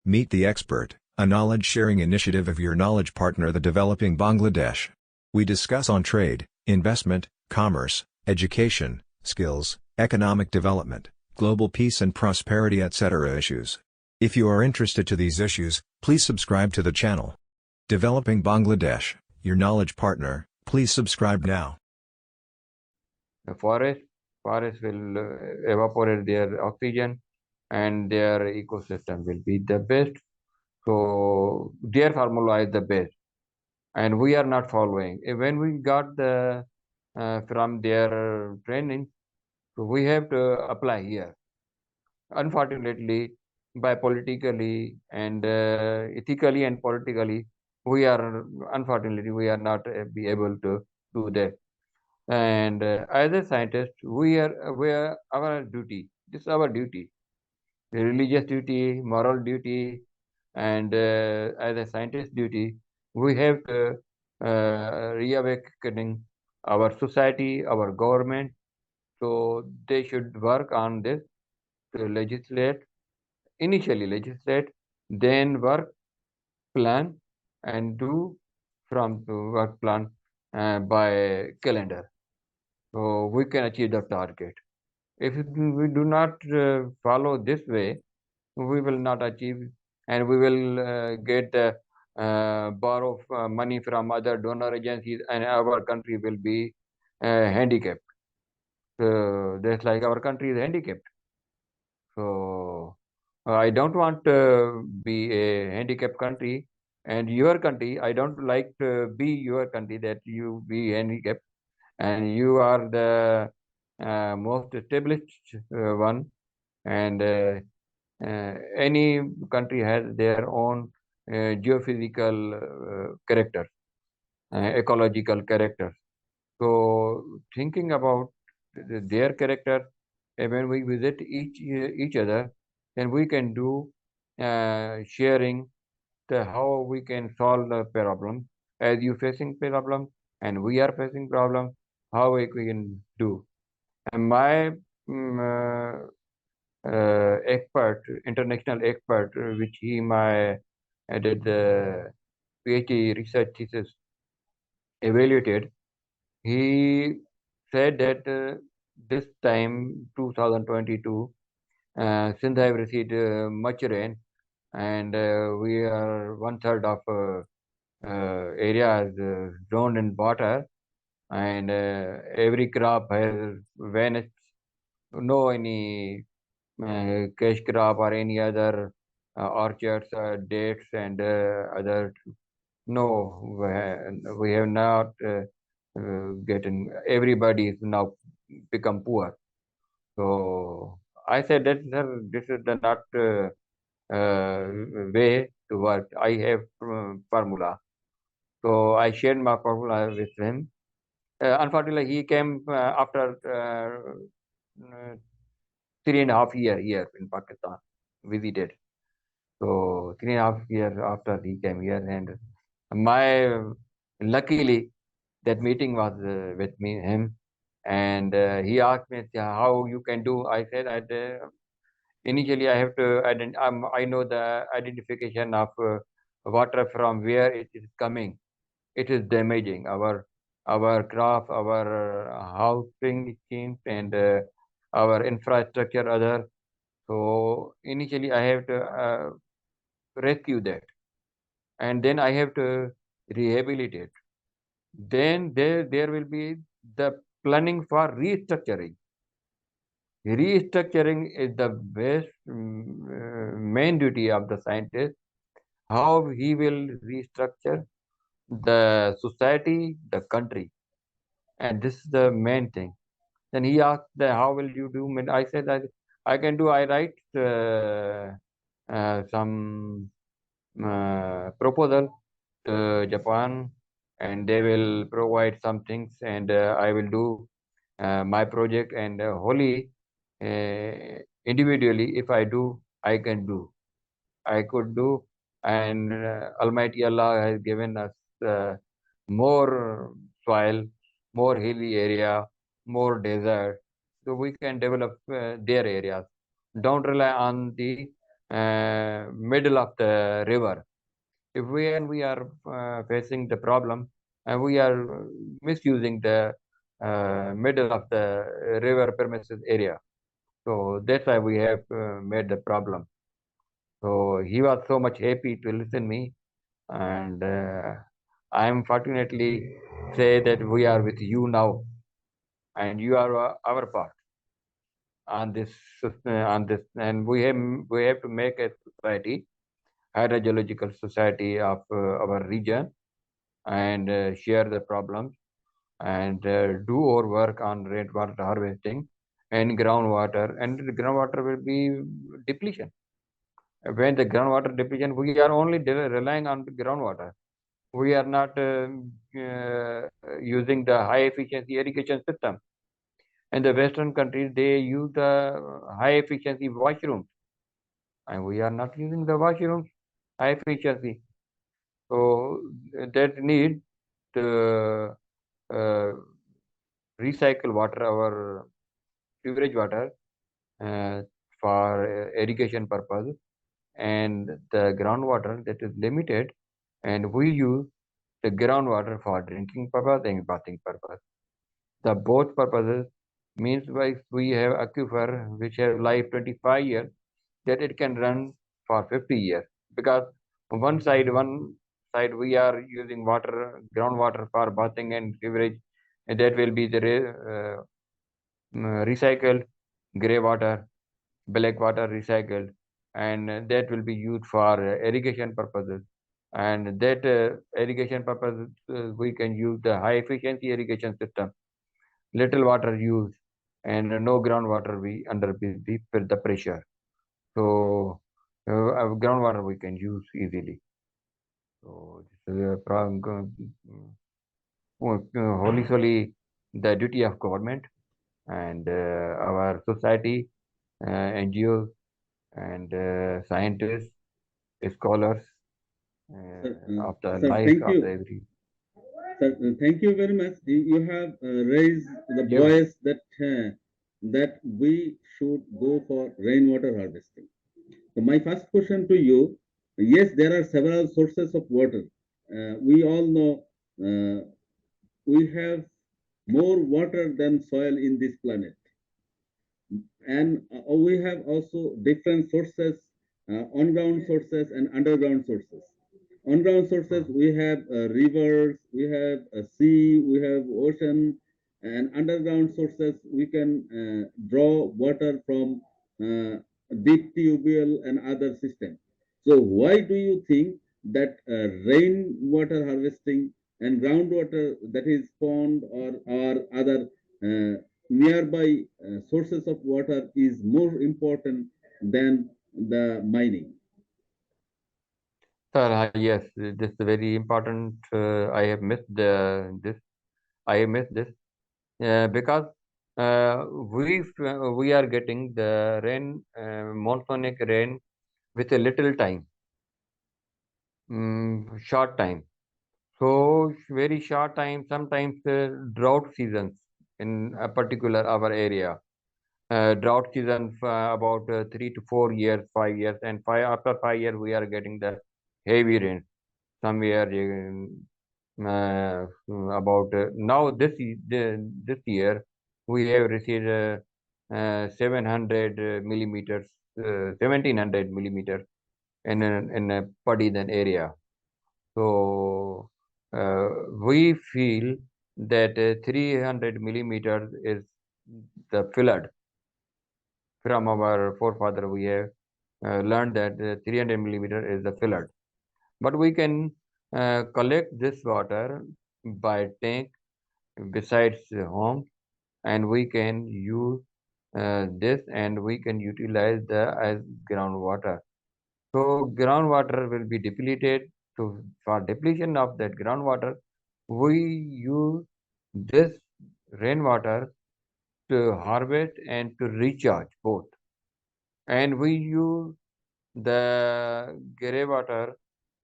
Meet the Expert, a knowledge-sharing initiative of your knowledge partner, the Developing Bangladesh. We discuss on trade, investment, commerce, education, skills, economic development, global peace and prosperity, etc. issues. If you are interested to these issues, please subscribe to the channel. Developing Bangladesh, your knowledge partner, please subscribe now. The forest will evaporate their oxygen and their ecosystem will be the best. So their formula is the best and we are not following. When we got the from their training, so we have to apply here. Unfortunately, by politically and ethically and politically, unfortunately we are not be able to do that. And as a scientist, we are our duty. This is our duty, religious duty, moral duty, and as a scientist duty, we have to reawakening our society, our government. So they should work on this to legislate, initially legislate, then work, plan, and do from the work plan by calendar. So we can achieve the target. If we do not follow this way, we will not achieve, and we will get borrow money from other donor agencies, and our country will be handicapped. So that's like our country is handicapped. So I don't want to be a handicapped country, and your country, I don't like to be your country that you be handicapped, and you are the most established one, and any country has their own geophysical characters, ecological characters. So thinking about their character, when we visit each other, then we can do sharing how we can solve the problem. As you facing problem and we are facing problem, how we can do. And my international expert, which he my did the PhD research thesis evaluated, he said that this time 2022, since I have received much rain and we are 1/3 of areas drowned in water, and every crop has vanished. No any cash crop or any other orchards, dates and other. No, we have not getting. Everybody is now become poor. So I said that sir, this is the not way to work. I have formula. So I shared my formula with him. Unfortunately, he came after 3.5 years here in Pakistan, visited. So 3.5 years after he came here, and my luckily that meeting was with me him, and he asked me how you can do. I said that initially I have to I know the identification of water from where it is coming. It is damaging our craft, our housing schemes, and our infrastructure other. So initially I have to rescue that, and then I have to rehabilitate. Then there will be the planning for restructuring. Restructuring is the best main duty of the scientist. How he will restructure the society, the country, and this is the main thing. Then he asked, "How will you do?" And I said that I can do. I write some proposal to Japan, and they will provide some things, and I will do my project, and wholly individually, if I do, I can do. I could do, and Almighty Allah has given us more soil, more hilly area, more desert, so we can develop their areas. Don't rely on the middle of the river. If we are facing the problem and we are misusing the middle of the river premises area, so that's why we have made the problem. So he was so much happy to listen me, and I am fortunately say that we are with you now, and you are our part on this, and we have to make a society, hydrogeological society of our region, and share the problems, and do our work on rainwater harvesting and groundwater, and the groundwater will be depletion. When the groundwater depletion, we are only relying on the groundwater. We are not using the high efficiency irrigation system. In the Western countries, they use the high efficiency washrooms, and we are not using the washrooms high efficiency. So that need to uh, recycle water, our sewage water, uh, for irrigation purpose, and the groundwater that is limited, and we use the groundwater for drinking purpose and bathing purpose. The both purposes means like we have aquifer which have life 25 years, that it can run for 50 years, because one side we are using water, groundwater for bathing and beverage, and that will be the recycled gray water, black water recycled, and that will be used for irrigation purposes. And that irrigation purpose, we can use the high efficiency irrigation system, little water used, and no groundwater we under the pressure. So groundwater we can use easily. So this is a wholly the duty of government and our society, NGOs, and scientists, scholars of the Sir, life thank of the you. every. Sir, thank you very much. You have raised the You. voice that we should go for rainwater harvesting. So my first question to you: yes, there are several sources of water. We all know uh, we have more water than soil in this planet, and we have also different sources, on-ground sources and underground sources. On-ground sources, we have rivers, we have a sea, we have ocean, and underground sources, we can draw water from deep tubewell and other systems. So why do you think that rainwater harvesting and groundwater, that is pond or other nearby sources of water, is more important than the mining? Sir, yes, this is very important. I have missed this. I have missed this because we are getting the rain, monsoonic rain, with a little time, short time. So very short time. Sometimes drought seasons in a particular our area. Drought season about 3 to 4 years, 5 years, and after 5 years we are getting the heavy rain somewhere. About now this year we have received 700 millimeters, 1700 millimeters in a Padidhan area. So uh, we feel that 300 millimeters is the flood. From our forefather we have learned that 300 millimeter is the flood. But we can collect this water by tank besides the home, and we can use this, and we can utilize the as groundwater. So groundwater will be depleted. So for depletion of that groundwater, we use this rainwater to harvest and to recharge both. And we use the grey water,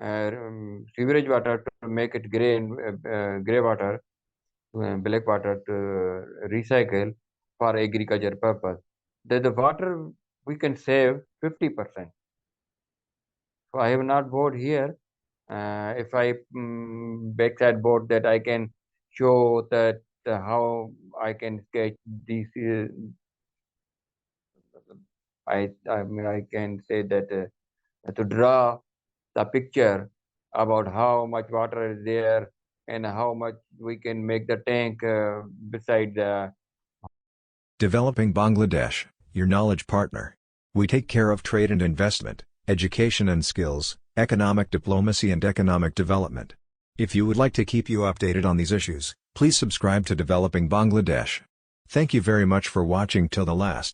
sewerage water, to make it grey, and grey water, black water, to recycle for agriculture purpose. The water we can save 50%. So I have not board here. If I backside board that, I can show that how I can sketch these. I can say that to draw the picture about how much water is there and how much we can make the tank beside the. Developing Bangladesh, your knowledge partner. We take care of trade and investment, education and skills, economic diplomacy and economic development. If you would like to keep you updated on these issues, please subscribe to Developing Bangladesh. Thank you very much for watching till the last.